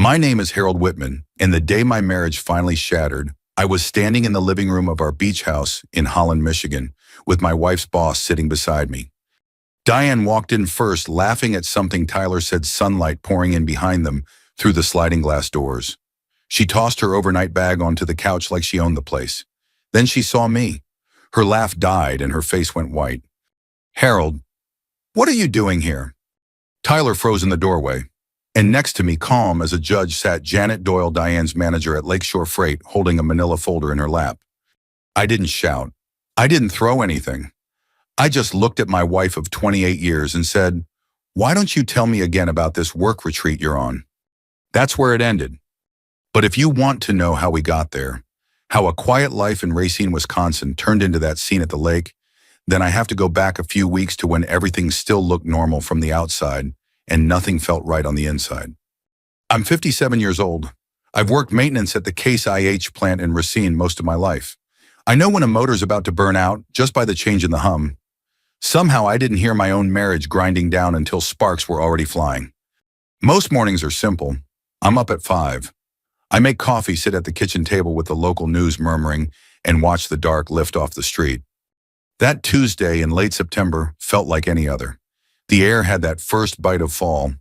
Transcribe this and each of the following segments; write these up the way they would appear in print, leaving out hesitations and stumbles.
My name is Harold Whitman, and the day my marriage finally shattered, I was standing in the living room of our beach house in Holland, Michigan, with my wife's boss sitting beside me. Diane walked in first, laughing at something Tyler said, sunlight pouring in behind them through the sliding glass doors. She tossed her overnight bag onto the couch like she owned the place. Then she saw me. Her laugh died and her face went white. "Harold, what are you doing here?" Tyler froze in the doorway. And next to me, calm as a judge, sat Janet Doyle, Diane's manager at Lakeshore Freight, holding a manila folder in her lap. I didn't shout. I didn't throw anything. I just looked at my wife of 28 years and said, "Why don't you tell me again about this work retreat you're on?" That's where it ended. But if you want to know how we got there, how a quiet life in Racine, Wisconsin turned into that scene at the lake, then I have to go back a few weeks to when everything still looked normal from the outside and nothing felt right on the inside. I'm 57 years old. I've worked maintenance at the Case IH plant in Racine most of my life. I know when a motor's about to burn out just by the change in the hum. Somehow I didn't hear my own marriage grinding down until sparks were already flying. Most mornings are simple. I'm up at 5. I make coffee, sit at the kitchen table with the local news murmuring, and watch the dark lift off the street. That Tuesday in late September felt like any other. The air had that first bite of fall.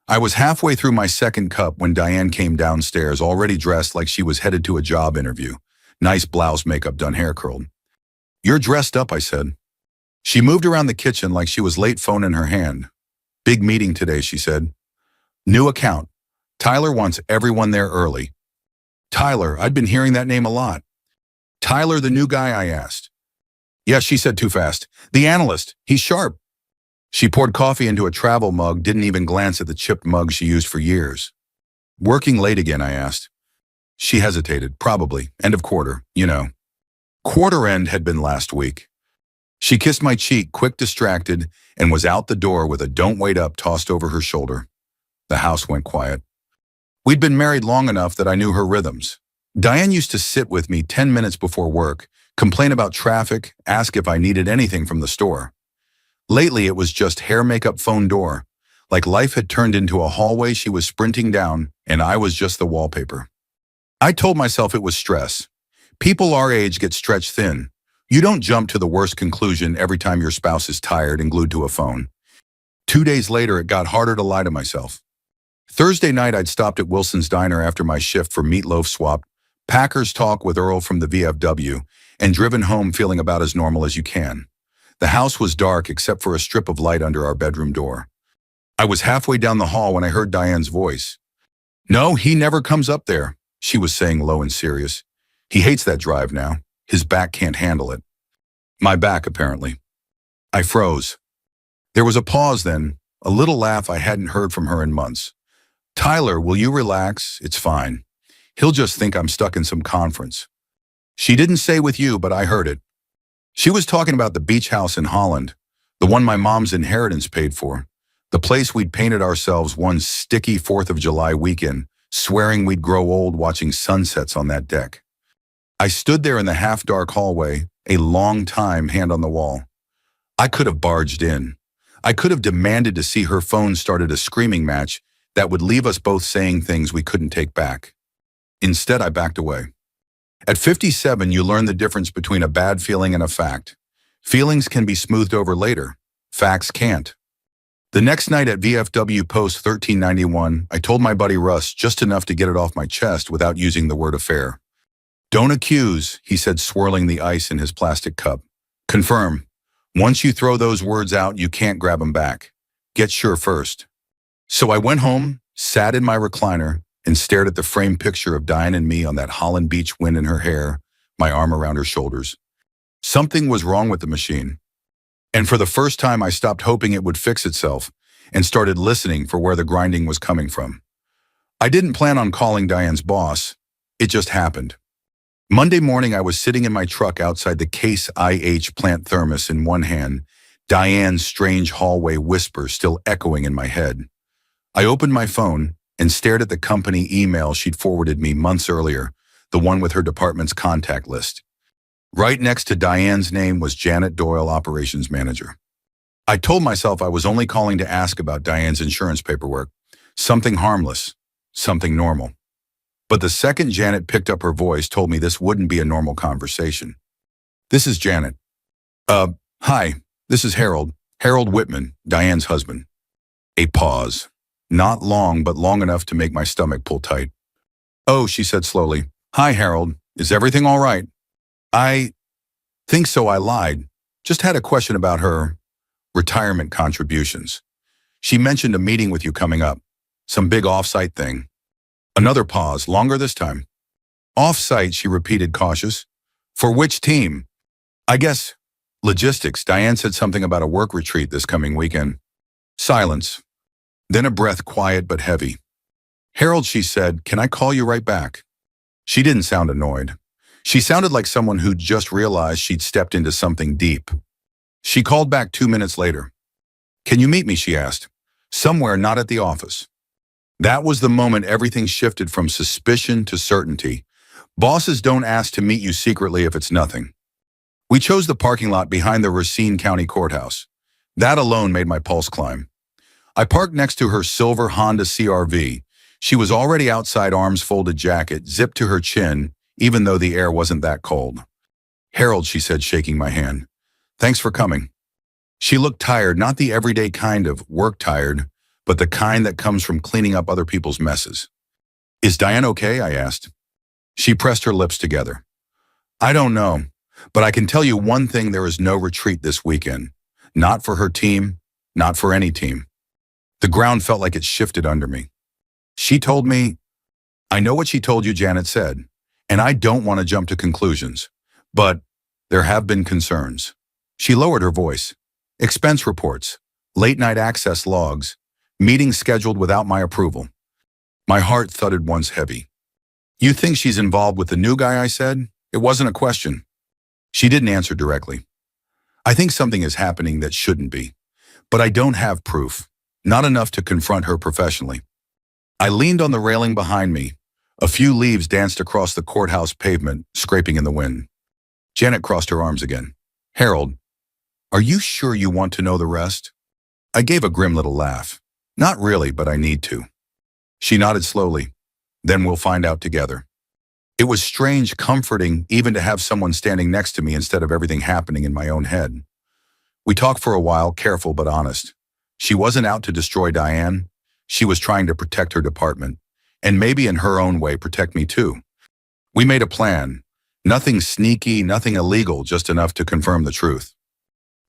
I was halfway through my second cup when Diane came downstairs, already dressed like she was headed to a job interview. Nice blouse, makeup done, hair curled. "You're dressed up," I said. She moved around the kitchen like she was late, phone in her hand. "Big meeting today," she said. "New account. Tyler wants everyone there early." Tyler, I'd been hearing that name a lot. "Tyler, the new guy?" I asked. "Yes," she said too fast. "The analyst. He's sharp." She poured coffee into a travel mug, didn't even glance at the chipped mug she used for years. "Working late again?" I asked. She hesitated. "Probably. End of quarter, you know." Quarter end had been last week. She kissed my cheek, quick, distracted, and was out the door with a "don't wait up" tossed over her shoulder. The house went quiet. We'd been married long enough that I knew her rhythms. Diane used to sit with me 10 minutes before work, complain about traffic, ask if I needed anything from the store. Lately, it was just hair, makeup, phone, door. Like life had turned into a hallway she was sprinting down, and I was just the wallpaper. I told myself it was stress. People our age get stretched thin. You don't jump to the worst conclusion every time your spouse is tired and glued to a phone. 2 days later, it got harder to lie to myself. Thursday night, I'd stopped at Wilson's Diner after my shift for meatloaf swap, Packers talk with Earl from the VFW, and driven home feeling about as normal as you can. The house was dark except for a strip of light under our bedroom door. I was halfway down the hall when I heard Diane's voice. "No, he never comes up there," she was saying, low and serious. "He hates that drive now. His back can't handle it." My back, apparently. I froze. There was a pause then, a little laugh I hadn't heard from her in months. "Tyler, will you relax? It's fine. He'll just think I'm stuck in some conference." She didn't say with you, but I heard it. She was talking about the beach house in Holland, the one my mom's inheritance paid for, the place we'd painted ourselves one sticky 4th of July weekend, swearing we'd grow old watching sunsets on that deck. I stood there in the half-dark hallway, a long time, hand on the wall. I could have barged in. I could have demanded to see her phone started a screaming match that would leave us both saying things we couldn't take back. Instead, I backed away. At 57, you learn the difference between a bad feeling and a fact. Feelings can be smoothed over later. Facts can't. The next night at VFW Post 1391, I told my buddy Russ just enough to get it off my chest without using the word affair. "Don't accuse," he said, swirling the ice in his plastic cup. "Confirm. Once you throw those words out, you can't grab them back. Get sure first." So I went home, sat in my recliner, and stared at the framed picture of Diane and me on that Holland beach, wind in her hair, my arm around her shoulders. Something was wrong with the machine. And for the first time, I stopped hoping it would fix itself and started listening for where the grinding was coming from. I didn't plan on calling Diane's boss. It just happened. Monday morning, I was sitting in my truck outside the Case IH plant, thermos in one hand, Diane's strange hallway whisper still echoing in my head. I opened my phone and stared at the company email she'd forwarded me months earlier, the one with her department's contact list. Right next to Diane's name was Janet Doyle, operations manager. I told myself I was only calling to ask about Diane's insurance paperwork, something harmless, something normal. But the second Janet picked up her voice told me this wouldn't be a normal conversation. This is Janet. Uh, Hi, this is Harold. Harold Whitman, Diane's husband. A pause. Not long, but long enough to make my stomach pull tight. Oh, she said slowly. Hi, Harold. Is everything all right? I think so, I lied. Just had a question about her retirement contributions. She mentioned a meeting with you coming up. Some big off-site thing. Another pause, longer this time. Off-site, she repeated, cautious. For which team? I guess logistics. Diane said something about a work retreat this coming weekend. Silence. Then a breath, quiet but heavy. Harold, she said, can I call you right back? She didn't sound annoyed. She sounded like someone who'd just realized she'd stepped into something deep. She called back 2 minutes later. Can you meet me, she asked. Somewhere not at the office. That was the moment everything shifted from suspicion to certainty. Bosses don't ask to meet you secretly if it's nothing. We chose the parking lot behind the Racine County Courthouse. That alone made my pulse climb. I parked next to her silver Honda CR-V. She was already outside, arms folded, jacket zipped to her chin, even though the air wasn't that cold. Harold, she said, shaking my hand. Thanks for coming. She looked tired, not the everyday kind of work tired, but the kind that comes from cleaning up other people's messes. Is Diane okay? I asked. She pressed her lips together. I don't know, but I can tell you one thing, there is no retreat this weekend. Not for her team, not for any team. The ground felt like it shifted under me. She told me, I know what she told you, Janet said, and I don't want to jump to conclusions, but there have been concerns. She lowered her voice. Expense reports, late-night access logs, meetings scheduled without my approval. My heart thudded once heavy. You think she's involved with the new guy? I said. It wasn't a question. She didn't answer directly. I think something is happening that shouldn't be, but I don't have proof, not enough to confront her professionally. I leaned on the railing behind me. A few leaves danced across the courthouse pavement, scraping in the wind. Janet crossed her arms again. Harold, are you sure you want to know the rest? I gave a grim little laugh. Not really, but I need to. She nodded slowly. Then we'll find out together. It was strange, comforting, even to have someone standing next to me instead of everything happening in my own head. We talked for a while, careful but honest. She wasn't out to destroy Diane. She was trying to protect her department, and maybe in her own way protect me too. We made a plan. Nothing sneaky, nothing illegal, just enough to confirm the truth.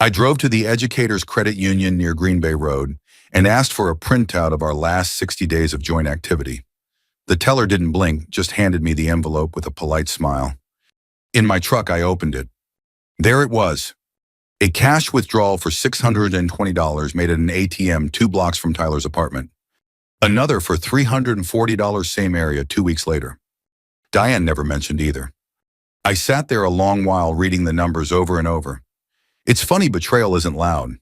I drove to the Educators Credit Union near Green Bay Road and asked for a printout of our last 60 days of joint activity. The teller didn't blink, just handed me the envelope with a polite smile. In my truck, I opened it. There it was. A cash withdrawal for $620 made at an ATM 2 blocks from Tyler's apartment. Another for $340, same area, 2 weeks later. Diane never mentioned either. I sat there a long while reading the numbers over and over. It's funny, betrayal isn't loud.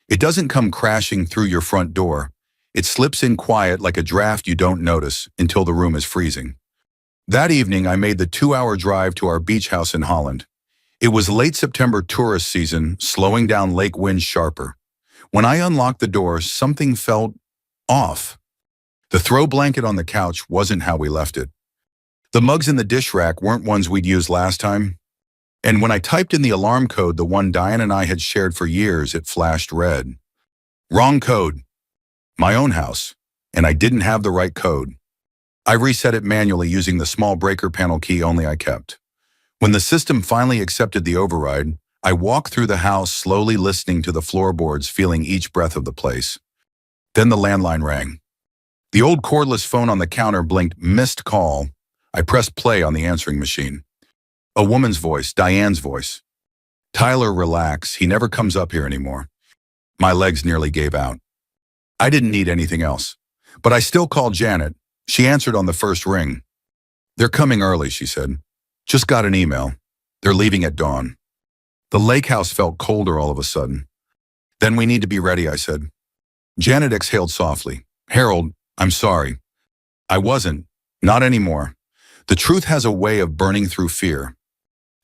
It doesn't come crashing through your front door. It slips in quiet like a draft you don't notice until the room is freezing. That evening, I made the 2-hour drive to our beach house in Holland. It was late September tourist season, slowing down lake winds sharper. When I unlocked the door, something felt off. The throw blanket on the couch wasn't how we left it. The mugs in the dish rack weren't ones we'd used last time. And when I typed in the alarm code, the one Diane and I had shared for years, it flashed red. Wrong code. My own house. And I didn't have the right code. I reset it manually using the small breaker panel key only I kept. When the system finally accepted the override, I walked through the house, slowly listening to the floorboards, feeling each breath of the place. Then the landline rang. The old cordless phone on the counter blinked missed call. I pressed play on the answering machine. A woman's voice, Diane's voice. Tyler, relax. He never comes up here anymore. My legs nearly gave out. I didn't need anything else. But I still called Janet. She answered on the first ring. They're coming early, she said. Just got an email. They're leaving at dawn. The lake house felt colder all of a sudden. Then we need to be ready, I said. Janet exhaled softly. Harold, I'm sorry. I wasn't. Not anymore. The truth has a way of burning through fear.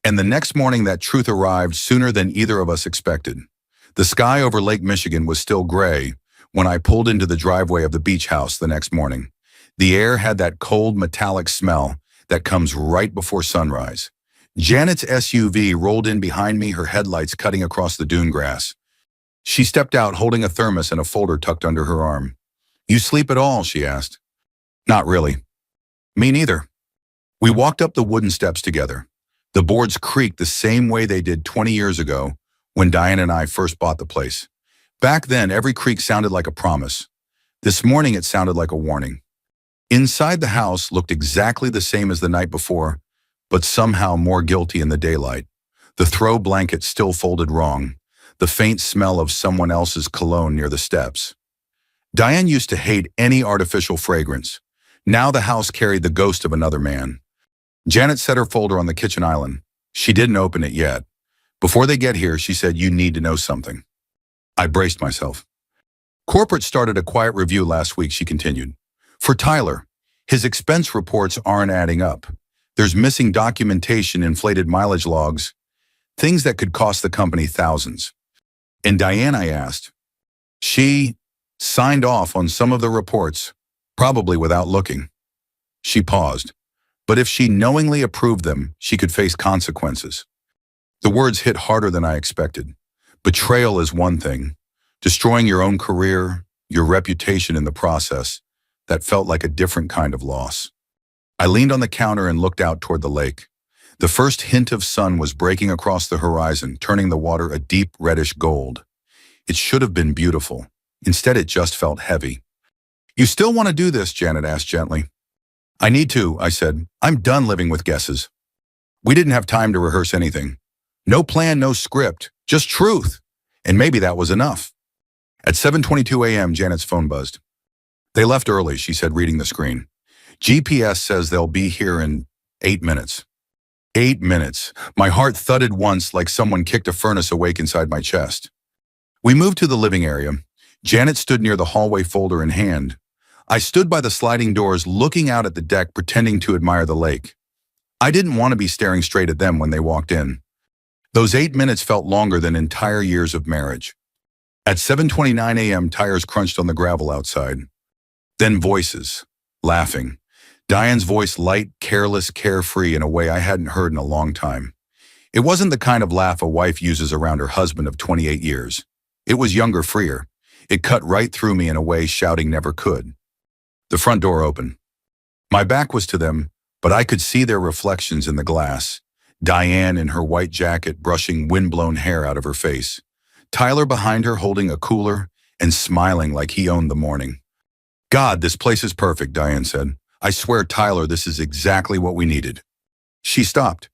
And the next morning, that truth arrived sooner than either of us expected. The sky over Lake Michigan was still gray when I pulled into the driveway of the beach house the next morning. The air had that cold metallic smell that comes right before sunrise. Janet's SUV rolled in behind me, her headlights cutting across the dune grass. She stepped out holding a thermos and a folder tucked under her arm. "You sleep at all?" she asked. "Not really." "Me neither." We walked up the wooden steps together. The boards creaked the same way they did 20 years ago when Diane and I first bought the place. Back then, every creak sounded like a promise. This morning, it sounded like a warning. Inside the house looked exactly the same as the night before, but somehow more guilty in the daylight. The throw blanket still folded wrong, the faint smell of someone else's cologne near the steps. Diane used to hate any artificial fragrance. Now the house carried the ghost of another man. Janet set her folder on the kitchen island. She didn't open it yet. "Before they get here," she said, "you need to know something." I braced myself. "Corporate started a quiet review last week," she continued. "For Tyler, his expense reports aren't adding up. There's missing documentation, inflated mileage logs, things that could cost the company thousands." And Diane, I asked. "She signed off on some of the reports, probably without looking." She paused. "But if she knowingly approved them, she could face consequences." The words hit harder than I expected. Betrayal is one thing. Destroying your own career, your reputation in the process, that felt like a different kind of loss. I leaned on the counter and looked out toward the lake. The first hint of sun was breaking across the horizon, turning the water a deep reddish gold. It should have been beautiful. Instead, it just felt heavy. "You still want to do this?" Janet asked gently. "I need to," I said. "I'm done living with guesses." We didn't have time to rehearse anything. No plan, no script, just truth. And maybe that was enough. At 7:22 a.m., Janet's phone buzzed. "They left early," she said, reading the screen. "GPS says they'll be here in 8 minutes. 8 minutes. My heart thudded once like someone kicked a furnace awake inside my chest. We moved to the living area. Janet stood near the hallway, folder in hand. I stood by the sliding doors, looking out at the deck, pretending to admire the lake. I didn't want to be staring straight at them when they walked in. Those 8 minutes felt longer than entire years of marriage. At 7:29 a.m., tires crunched on the gravel outside. Then voices, laughing. Diane's voice, light, careless, carefree in a way I hadn't heard in a long time. It wasn't the kind of laugh a wife uses around her husband of 28 years. It was younger, freer. It cut right through me in a way shouting never could. The front door opened. My back was to them, but I could see their reflections in the glass. Diane in her white jacket brushing windblown hair out of her face. Tyler behind her holding a cooler and smiling like he owned the morning. "God, this place is perfect," Diane said. "I swear, Tyler, this is exactly what we needed." She stopped.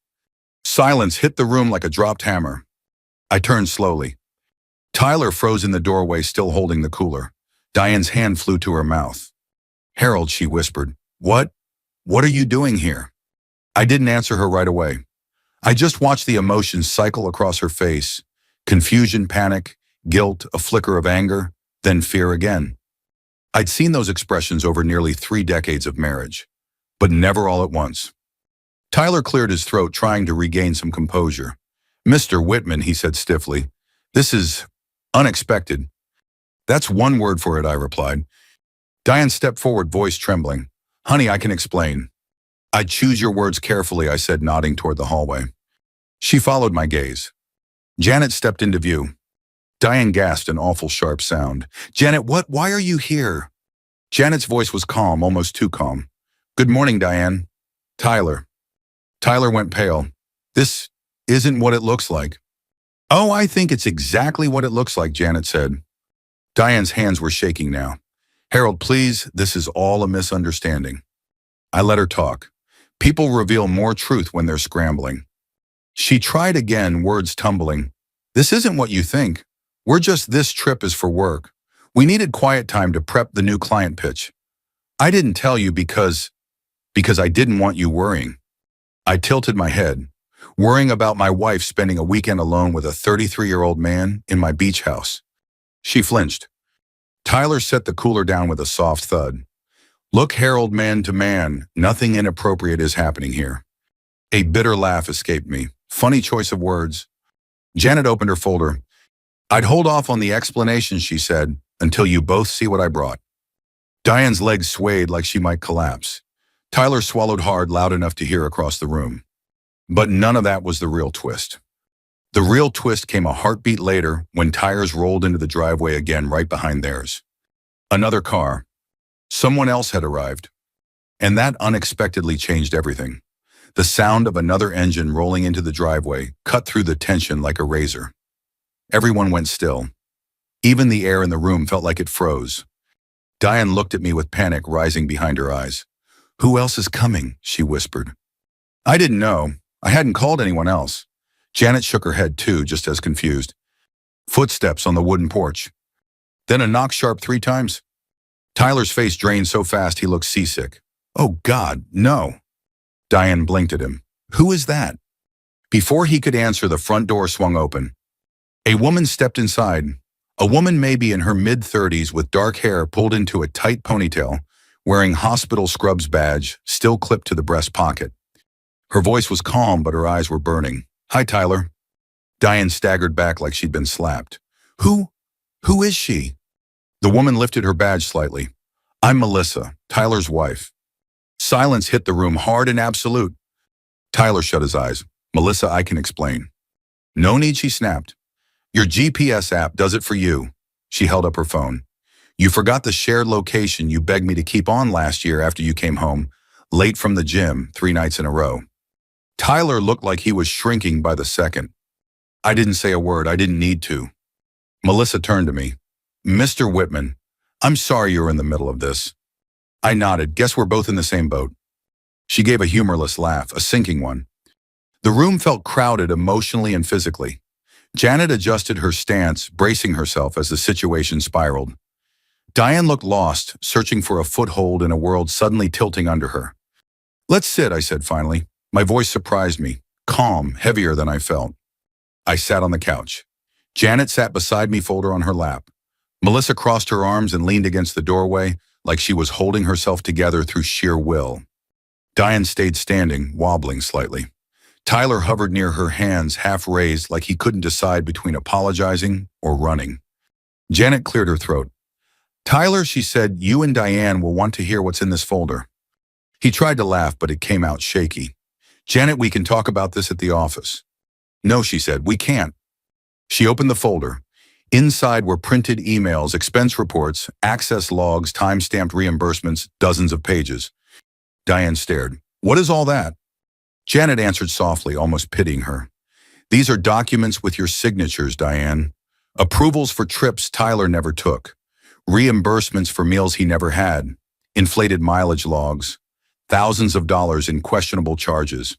Silence hit the room like a dropped hammer. I turned slowly. Tyler froze in the doorway, still holding the cooler. Diane's hand flew to her mouth. "Harold," she whispered. What are you doing here?" I didn't answer her right away. I just watched the emotions cycle across her face. Confusion, panic, guilt, a flicker of anger, then fear again. I'd seen those expressions over nearly 3 decades of marriage, but never all at once. Tyler cleared his throat, trying to regain some composure. "Mr. Whitman," he said stiffly, "this is unexpected." "That's one word for it," I replied. Diane stepped forward, voice trembling. "Honey, I can explain." "I'd choose your words carefully," I said, nodding toward the hallway. She followed my gaze. Janet stepped into view. Diane gasped an awful sharp sound. "Janet, why are you here?" Janet's voice was calm, almost too calm. "Good morning, Diane." "Tyler." Tyler went pale. "This isn't what it looks like." "Oh, I think it's exactly what it looks like," Janet said. Diane's hands were shaking now. "Harold, please, this is all a misunderstanding." I let her talk. People reveal more truth when they're scrambling. She tried again, words tumbling. "This isn't what you think. This trip is for work. We needed quiet time to prep the new client pitch. I didn't tell you because I didn't want you worrying." I tilted my head, worrying about my wife spending a weekend alone with a 33-year-old man in my beach house. She flinched. Tyler set the cooler down with a soft thud. "Look, Harold, man to man, nothing inappropriate is happening here." A bitter laugh escaped me. Funny choice of words. Janet opened her folder. "I'd hold off on the explanation," she said, "until you both see what I brought." Diane's legs swayed like she might collapse. Tyler swallowed hard, loud enough to hear across the room. But none of that was the real twist. The real twist came a heartbeat later when tires rolled into the driveway again right behind theirs. Another car. Someone else had arrived. And that unexpectedly changed everything. The sound of another engine rolling into the driveway cut through the tension like a razor. Everyone went still. Even the air in the room felt like it froze. Diane looked at me with panic rising behind her eyes. "Who else is coming?" she whispered. I didn't know. I hadn't called anyone else. Janet shook her head too, just as confused. Footsteps on the wooden porch. Then a knock sharp 3 times. Tyler's face drained so fast he looked seasick. "Oh God, no." Diane blinked at him. "Who is that?" Before he could answer, the front door swung open. A woman stepped inside. A woman maybe in her mid-30s with dark hair pulled into a tight ponytail, wearing hospital scrubs badge, still clipped to the breast pocket. Her voice was calm, but her eyes were burning. "Hi, Tyler." Diane staggered back like she'd been slapped. Who is she?" The woman lifted her badge slightly. "I'm Melissa, Tyler's wife." Silence hit the room hard and absolute. Tyler shut his eyes. "Melissa, I can explain." "No need," she snapped. "Your GPS app does it for you." She held up her phone. "You forgot the shared location you begged me to keep on last year after you came home, late from the gym 3 nights in a row." Tyler looked like he was shrinking by the second. I didn't say a word. I didn't need to. Melissa turned to me. "Mr. Whitman, I'm sorry you're in the middle of this." I nodded. "Guess we're both in the same boat." She gave a humorless laugh, a sinking one. The room felt crowded emotionally and physically. Janet adjusted her stance, bracing herself as the situation spiraled. Diane looked lost, searching for a foothold in a world suddenly tilting under her. "Let's sit," I said finally. My voice surprised me, calm, heavier than I felt. I sat on the couch. Janet sat beside me, folder on her lap. Melissa crossed her arms and leaned against the doorway like she was holding herself together through sheer will. Diane stayed standing, wobbling slightly. Tyler hovered near her, hands half raised like he couldn't decide between apologizing or running. Janet cleared her throat. "Tyler," she said, "you and Diane will want to hear what's in this folder." He tried to laugh, but it came out shaky. "Janet, we can talk about this at the office." "No," she said, "we can't." She opened the folder. Inside were printed emails, expense reports, access logs, time-stamped reimbursements, dozens of pages. Diane stared. "What is all that?" Janet answered softly, almost pitying her. "These are documents with your signatures, Diane. Approvals for trips Tyler never took. Reimbursements for meals he never had. Inflated mileage logs. Thousands of dollars in questionable charges."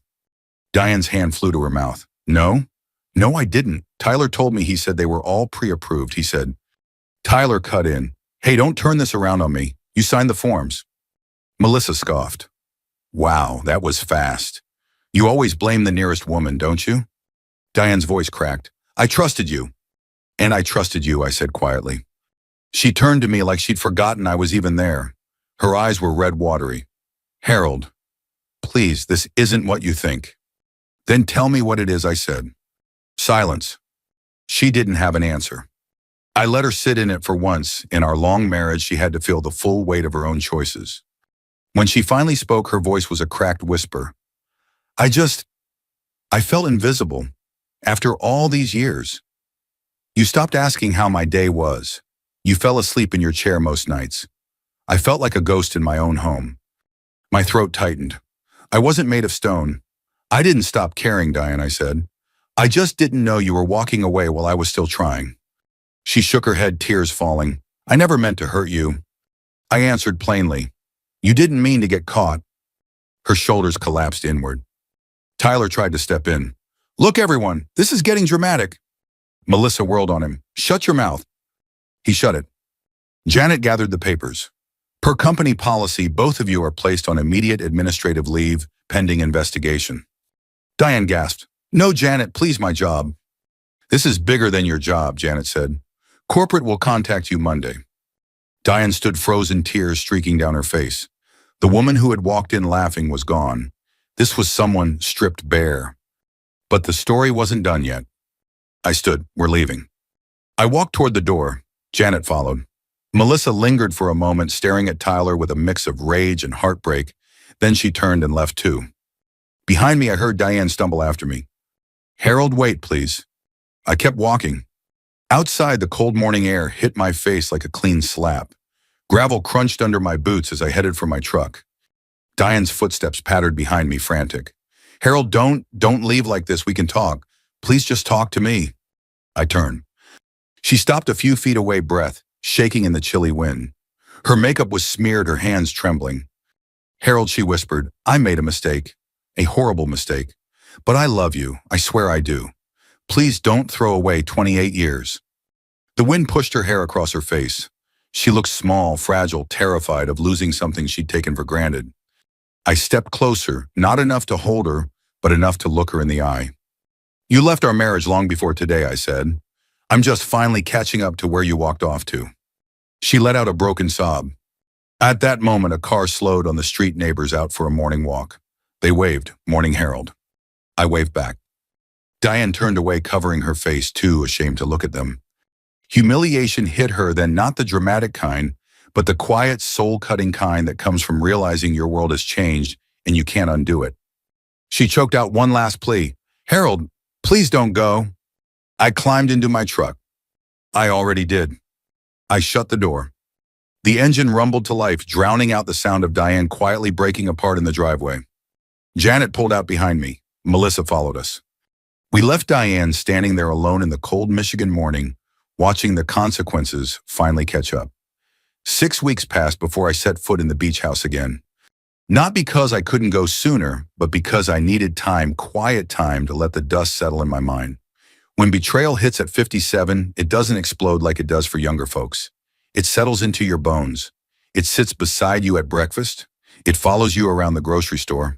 Diane's hand flew to her mouth. "No? No, I didn't. Tyler told me he said they were all pre-approved," he said. Tyler cut in. "Hey, don't turn this around on me. You signed the forms." Melissa scoffed. "Wow, that was fast. You always blame the nearest woman, don't you?" Diane's voice cracked. "I trusted you." "And I trusted you," I said quietly. She turned to me like she'd forgotten I was even there. Her eyes were red watery. "Harold, please, this isn't what you think." "Then tell me what it is," I said. Silence. She didn't have an answer. I let her sit in it for once. In our long marriage, she had to feel the full weight of her own choices. When she finally spoke, her voice was a cracked whisper. I felt invisible. After all these years. You stopped asking how my day was. You fell asleep in your chair most nights. I felt like a ghost in my own home. My throat tightened. I wasn't made of stone. "I didn't stop caring, Diane," I said. "I just didn't know you were walking away while I was still trying." She shook her head, tears falling. "I never meant to hurt you." I answered plainly. "You didn't mean to get caught." Her shoulders collapsed inward. Tyler tried to step in. "Look, everyone, this is getting dramatic." Melissa whirled on him. "Shut your mouth." He shut it. Janet gathered the papers. "Per company policy, both of you are placed on immediate administrative leave, pending investigation." Diane gasped. "No, Janet, please, my job." "This is bigger than your job," Janet said. "Corporate will contact you Monday." Diane stood, frozen, tears streaking down her face. The woman who had walked in laughing was gone. This was someone stripped bare. But the story wasn't done yet. I stood. "We're leaving." I walked toward the door. Janet followed. Melissa lingered for a moment, staring at Tyler with a mix of rage and heartbreak. Then she turned and left too. Behind me, I heard Diane stumble after me. "Harold, wait, please." I kept walking. Outside, the cold morning air hit my face like a clean slap. Gravel crunched under my boots as I headed for my truck. Diane's footsteps pattered behind me, frantic. "Harold, don't leave like this. We can talk. Please just talk to me." I turned. She stopped a few feet away, breath shaking in the chilly wind. Her makeup was smeared, her hands trembling. "Harold," she whispered, "I made a mistake. A horrible mistake. But I love you. I swear I do. Please don't throw away 28 years. The wind pushed her hair across her face. She looked small, fragile, terrified of losing something she'd taken for granted. I stepped closer, not enough to hold her, but enough to look her in the eye. "You left our marriage long before today," I said. "I'm just finally catching up to where you walked off to." She let out a broken sob. At that moment, a car slowed on the street, neighbors out for a morning walk. They waved, "Morning, Harold." I waved back. Diane turned away, covering her face, too ashamed to look at them. Humiliation hit her, then not the dramatic kind, but the quiet, soul-cutting kind that comes from realizing your world has changed and you can't undo it. She choked out one last plea. "Harold, please don't go." I climbed into my truck. I already did. I shut the door. The engine rumbled to life, drowning out the sound of Diane quietly breaking apart in the driveway. Janet pulled out behind me. Melissa followed us. We left Diane standing there alone in the cold Michigan morning, watching the consequences finally catch up. 6 weeks passed before I set foot in the beach house again. Not because I couldn't go sooner, but because I needed time, quiet time, to let the dust settle in my mind. When betrayal hits at 57, it doesn't explode like it does for younger folks. It settles into your bones. It sits beside you at breakfast. It follows you around the grocery store.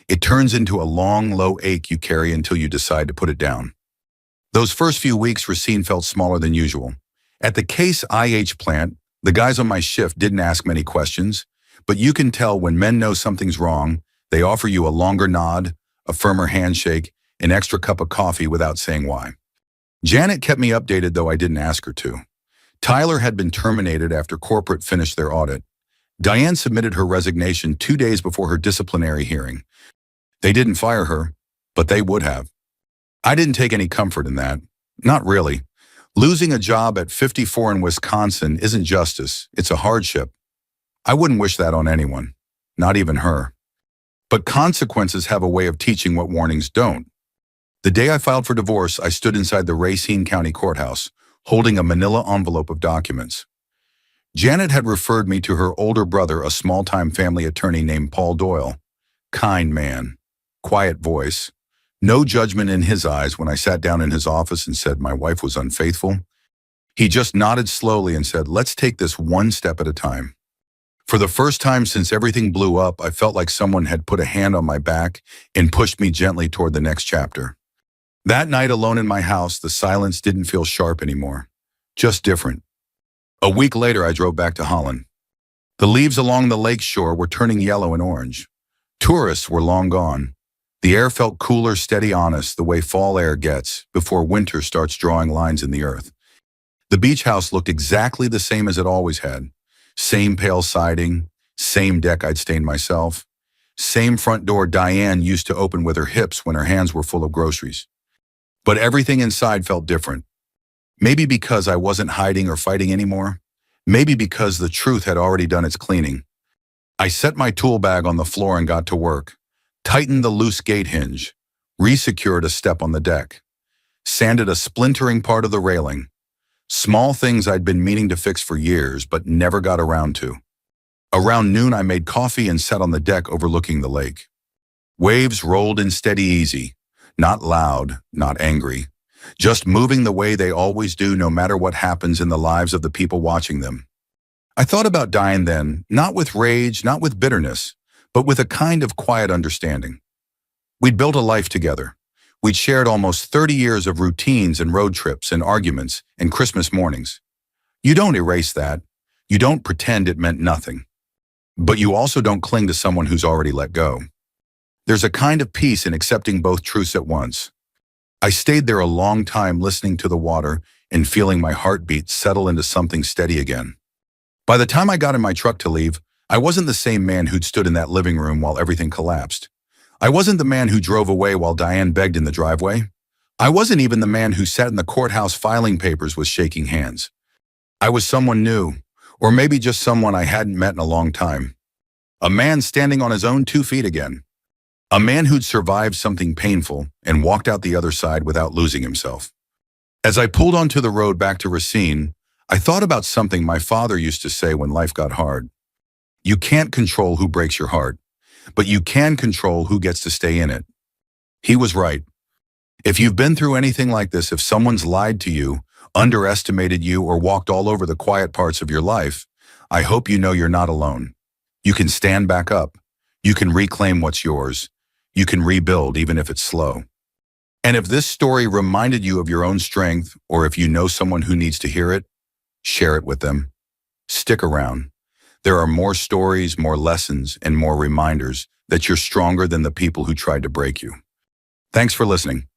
It turns into a long, low ache you carry until you decide to put it down. Those first few weeks, Racine felt smaller than usual. At the Case IH plant, the guys on my shift didn't ask many questions, but you can tell when men know something's wrong, they offer you a longer nod, a firmer handshake, an extra cup of coffee without saying why. Janet kept me updated, though I didn't ask her to. Tyler had been terminated after corporate finished their audit. Diane submitted her resignation 2 days before her disciplinary hearing. They didn't fire her, but they would have. I didn't take any comfort in that. Not really. Losing a job at 54 in Wisconsin isn't justice, it's a hardship. I wouldn't wish that on anyone, not even her. But consequences have a way of teaching what warnings don't. The day I filed for divorce, I stood inside the Racine County Courthouse, holding a manila envelope of documents. Janet had referred me to her older brother, a small-time family attorney named Paul Doyle. Kind man, quiet voice. No judgment in his eyes when I sat down in his office and said my wife was unfaithful. He just nodded slowly and said, "Let's take this one step at a time." For the first time since everything blew up, I felt like someone had put a hand on my back and pushed me gently toward the next chapter. That night, alone in my house, the silence didn't feel sharp anymore, just different. A week later, I drove back to Holland. The leaves along the lake shore were turning yellow and orange. Tourists were long gone. The air felt cooler, steady, honest, the way fall air gets before winter starts drawing lines in the earth. The beach house looked exactly the same as it always had. Same pale siding, same deck I'd stained myself, same front door Diane used to open with her hips when her hands were full of groceries. But everything inside felt different. Maybe because I wasn't hiding or fighting anymore. Maybe because the truth had already done its cleaning. I set my tool bag on the floor and got to work. Tightened the loose gate hinge. Resecured a step on the deck. Sanded a splintering part of the railing. Small things I'd been meaning to fix for years, but never got around to. Around noon, I made coffee and sat on the deck overlooking the lake. Waves rolled in steady, easy. Not loud, not angry. Just moving the way they always do, no matter what happens in the lives of the people watching them. I thought about Diane then, not with rage, not with bitterness, but with a kind of quiet understanding. We'd built a life together. We'd shared almost 30 years of routines and road trips and arguments and Christmas mornings. You don't erase that. You don't pretend it meant nothing. But you also don't cling to someone who's already let go. There's a kind of peace in accepting both truths at once. I stayed there a long time, listening to the water and feeling my heartbeat settle into something steady again. By the time I got in my truck to leave, I wasn't the same man who'd stood in that living room while everything collapsed. I wasn't the man who drove away while Diane begged in the driveway. I wasn't even the man who sat in the courthouse filing papers with shaking hands. I was someone new, or maybe just someone I hadn't met in a long time. A man standing on his own 2 feet again. A man who'd survived something painful and walked out the other side without losing himself. As I pulled onto the road back to Racine, I thought about something my father used to say when life got hard. You can't control who breaks your heart, but you can control who gets to stay in it. He was right. If you've been through anything like this, if someone's lied to you, underestimated you, or walked all over the quiet parts of your life, I hope you know you're not alone. You can stand back up. You can reclaim what's yours. You can rebuild even if it's slow. And if this story reminded you of your own strength, or if you know someone who needs to hear it, share it with them. Stick around. There are more stories, more lessons, and more reminders that you're stronger than the people who tried to break you. Thanks for listening.